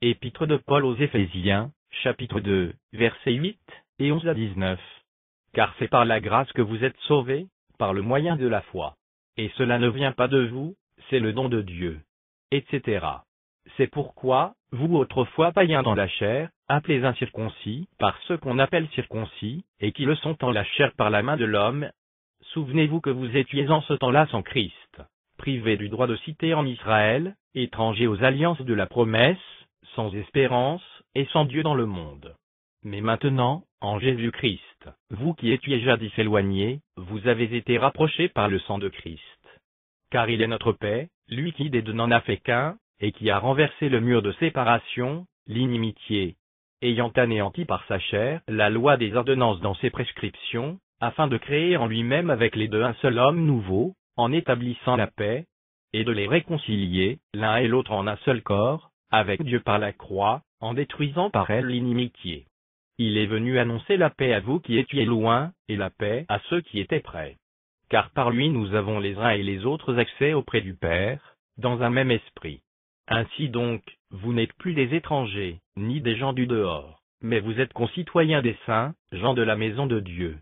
Épître de Paul aux Éphésiens, chapitre 2, versets 8 et 11 à 19. Car c'est par la grâce que vous êtes sauvés, par le moyen de la foi. Et cela ne vient pas de vous, c'est le don de Dieu. Etc. C'est pourquoi, vous autrefois païens dans la chair, appelés incirconcis, par ceux qu'on appelle circoncis, et qui le sont en la chair par la main de l'homme, souvenez-vous que vous étiez en ce temps-là sans Christ, privés du droit de cité en Israël, étrangers aux alliances de la promesse, sans espérance, et sans Dieu dans le monde. Mais maintenant, en Jésus-Christ, vous qui étiez jadis éloignés, vous avez été rapprochés par le sang de Christ. Car il est notre paix, lui qui des deux n'en a fait qu'un, et qui a renversé le mur de séparation, l'inimitié, ayant anéanti par sa chair la loi des ordonnances dans ses prescriptions, afin de créer en lui-même avec les deux un seul homme nouveau, en établissant la paix, et de les réconcilier, l'un et l'autre en un seul corps, avec Dieu par la croix, en détruisant par elle l'inimitié. Il est venu annoncer la paix à vous qui étiez loin, et la paix à ceux qui étaient près. Car par lui nous avons les uns et les autres accès auprès du Père, dans un même esprit. Ainsi donc, vous n'êtes plus des étrangers, ni des gens du dehors, mais vous êtes concitoyens des saints, gens de la maison de Dieu.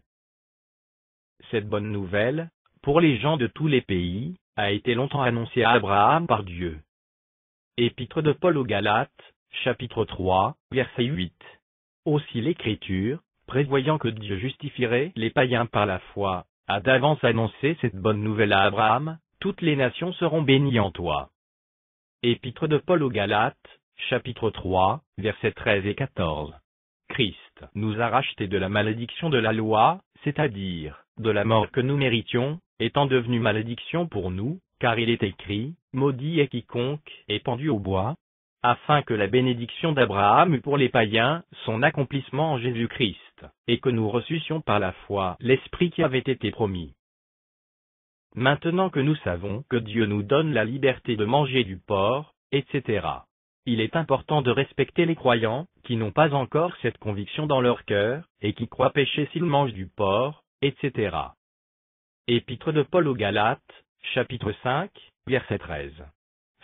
Cette bonne nouvelle, pour les gens de tous les pays, a été longtemps annoncée à Abraham par Dieu. Épître de Paul aux Galates, chapitre 3, verset 8. Aussi l'Écriture, prévoyant que Dieu justifierait les païens par la foi, a d'avance annoncé cette bonne nouvelle à Abraham, toutes les nations seront bénies en toi. Épître de Paul aux Galates, chapitre 3, versets 13 et 14. Christ nous a rachetés de la malédiction de la loi, c'est-à-dire, de la mort que nous méritions, étant devenu malédiction pour nous, car il est écrit, maudit est quiconque est pendu au bois, afin que la bénédiction d'Abraham eût pour les païens son accomplissement en Jésus-Christ, et que nous reçussions par la foi l'Esprit qui avait été promis. Maintenant que nous savons que Dieu nous donne la liberté de manger du porc, etc., il est important de respecter les croyants, qui n'ont pas encore cette conviction dans leur cœur, et qui croient pécher s'ils mangent du porc, etc. Épître de Paul aux Galates, chapitre 5, verset 13.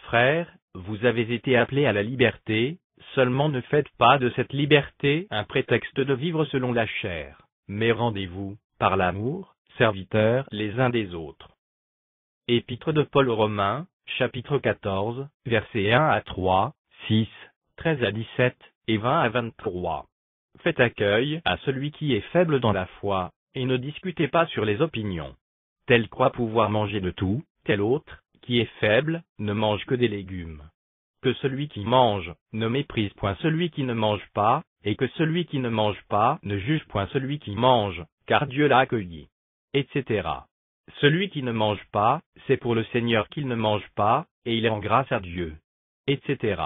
Frères, vous avez été appelés à la liberté, seulement ne faites pas de cette liberté un prétexte de vivre selon la chair, mais rendez-vous, par l'amour, serviteurs les uns des autres. Épître de Paul aux Romains, chapitre 14, versets 1 à 3, 6, 13 à 17, et 20 à 23. Faites accueil à celui qui est faible dans la foi, et ne discutez pas sur les opinions. Tel croit pouvoir manger de tout, tel autre, qui est faible, ne mange que des légumes. Que celui qui mange, ne méprise point celui qui ne mange pas, et que celui qui ne mange pas ne juge point celui qui mange, car Dieu l'a accueilli. Etc. Celui qui ne mange pas, c'est pour le Seigneur qu'il ne mange pas, et il est en grâce à Dieu. Etc.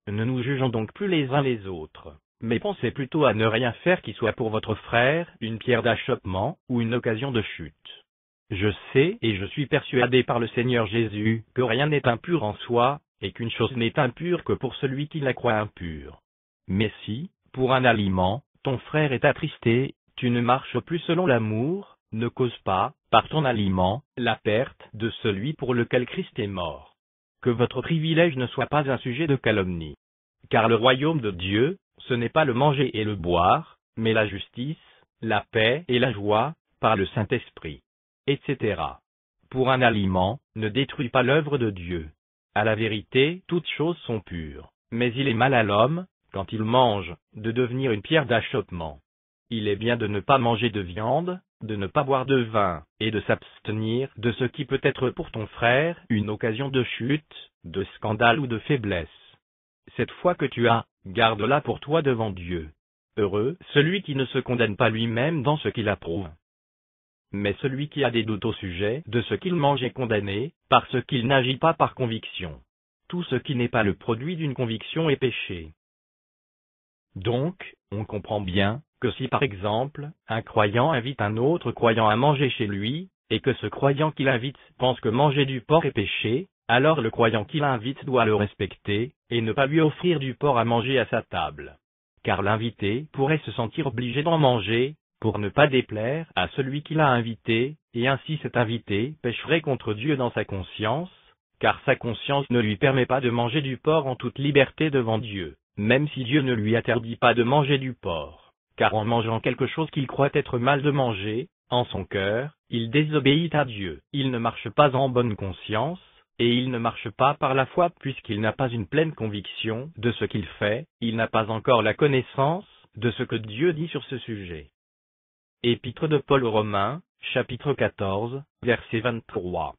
Ne nous jugeons donc plus les uns les autres, mais pensez plutôt à ne rien faire qui soit pour votre frère une pierre d'achoppement, ou une occasion de chute. Je sais et je suis persuadé par le Seigneur Jésus que rien n'est impur en soi, et qu'une chose n'est impure que pour celui qui la croit impure. Mais si, pour un aliment, ton frère est attristé, tu ne marches plus selon l'amour, ne cause pas, par ton aliment, la perte de celui pour lequel Christ est mort. Que votre privilège ne soit pas un sujet de calomnie. Car le royaume de Dieu, ce n'est pas le manger et le boire, mais la justice, la paix et la joie, par le Saint-Esprit. Etc. Pour un aliment, ne détruis pas l'œuvre de Dieu. À la vérité, toutes choses sont pures, mais il est mal à l'homme, quand il mange, de devenir une pierre d'achoppement. Il est bien de ne pas manger de viande, de ne pas boire de vin, et de s'abstenir de ce qui peut être pour ton frère une occasion de chute, de scandale ou de faiblesse. Cette foi que tu as, garde-la pour toi devant Dieu. Heureux celui qui ne se condamne pas lui-même dans ce qu'il approuve. Mais celui qui a des doutes au sujet de ce qu'il mange est condamné, parce qu'il n'agit pas par conviction. Tout ce qui n'est pas le produit d'une conviction est péché. Donc, on comprend bien, que si par exemple, un croyant invite un autre croyant à manger chez lui, et que ce croyant qui l'invite pense que manger du porc est péché, alors le croyant qui l'invite doit le respecter, et ne pas lui offrir du porc à manger à sa table. Car l'invité pourrait se sentir obligé d'en manger, pour ne pas déplaire à celui qui l'a invité, et ainsi cet invité pécherait contre Dieu dans sa conscience, car sa conscience ne lui permet pas de manger du porc en toute liberté devant Dieu. même si Dieu ne lui interdit pas de manger du porc, car en mangeant quelque chose qu'il croit être mal de manger, en son cœur, il désobéit à Dieu. Il ne marche pas en bonne conscience, et il ne marche pas par la foi puisqu'il n'a pas une pleine conviction de ce qu'il fait, il n'a pas encore la connaissance de ce que Dieu dit sur ce sujet. Épître de Paul aux Romains, chapitre 14, verset 23.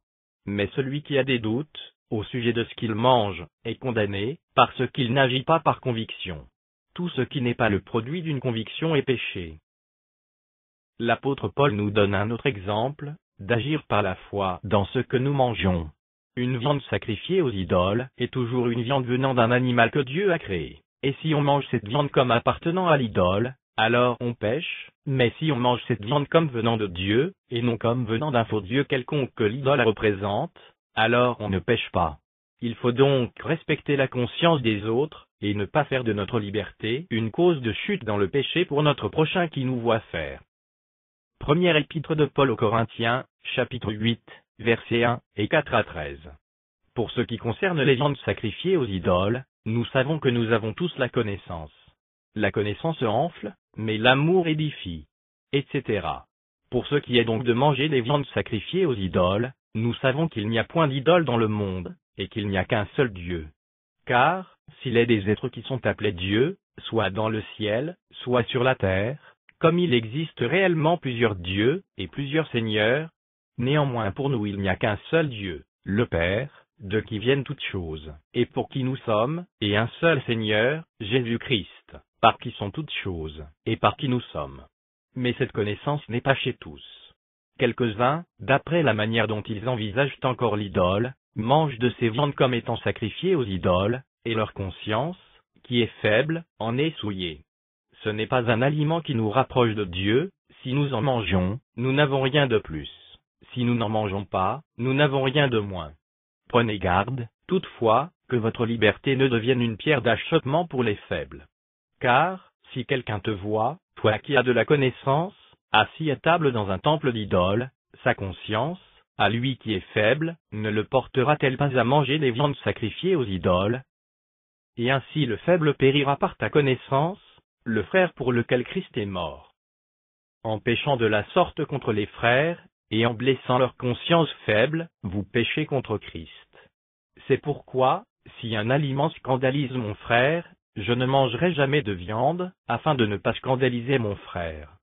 Mais celui qui a des doutes, au sujet de ce qu'il mange, est condamné, parce qu'il n'agit pas par conviction. Tout ce qui n'est pas le produit d'une conviction est péché. L'apôtre Paul nous donne un autre exemple, d'agir par la foi dans ce que nous mangeons. Une viande sacrifiée aux idoles est toujours une viande venant d'un animal que Dieu a créé. Et si on mange cette viande comme appartenant à l'idole, alors on pêche, mais si on mange cette viande comme venant de Dieu, et non comme venant d'un faux Dieu quelconque que l'idole représente, alors on ne pêche pas. Il faut donc respecter la conscience des autres, et ne pas faire de notre liberté une cause de chute dans le péché pour notre prochain qui nous voit faire. Première épître de Paul aux Corinthiens, chapitre 8, versets 1 et 4 à 13. Pour ce qui concerne les viandes sacrifiées aux idoles, nous savons que nous avons tous la connaissance. La connaissance enfle, mais l'amour édifie, etc. Pour ce qui est donc de manger des viandes sacrifiées aux idoles, nous savons qu'il n'y a point d'idole dans le monde, et qu'il n'y a qu'un seul Dieu. Car, s'il est des êtres qui sont appelés dieux, soit dans le ciel, soit sur la terre, comme il existe réellement plusieurs dieux et plusieurs seigneurs, néanmoins pour nous il n'y a qu'un seul Dieu, le Père, de qui viennent toutes choses, et pour qui nous sommes, et un seul Seigneur, Jésus-Christ, par qui sont toutes choses, et par qui nous sommes. Mais cette connaissance n'est pas chez tous. Quelques-uns, d'après la manière dont ils envisagent encore l'idole, mangent de ces viandes comme étant sacrifiées aux idoles, et leur conscience, qui est faible, en est souillée. Ce n'est pas un aliment qui nous rapproche de Dieu, si nous en mangeons, nous n'avons rien de plus. Si nous n'en mangeons pas, nous n'avons rien de moins. Prenez garde, toutefois, que votre liberté ne devienne une pierre d'achoppement pour les faibles. Car, si quelqu'un te voit, toi qui as de la connaissance, assis à table dans un temple d'idole, sa conscience, à lui qui est faible, ne le portera-t-elle pas à manger des viandes sacrifiées aux idoles? Et ainsi le faible périra par ta connaissance, le frère pour lequel Christ est mort. En péchant de la sorte contre les frères, et en blessant leur conscience faible, vous péchez contre Christ. C'est pourquoi, si un aliment scandalise mon frère, je ne mangerai jamais de viande, afin de ne pas scandaliser mon frère.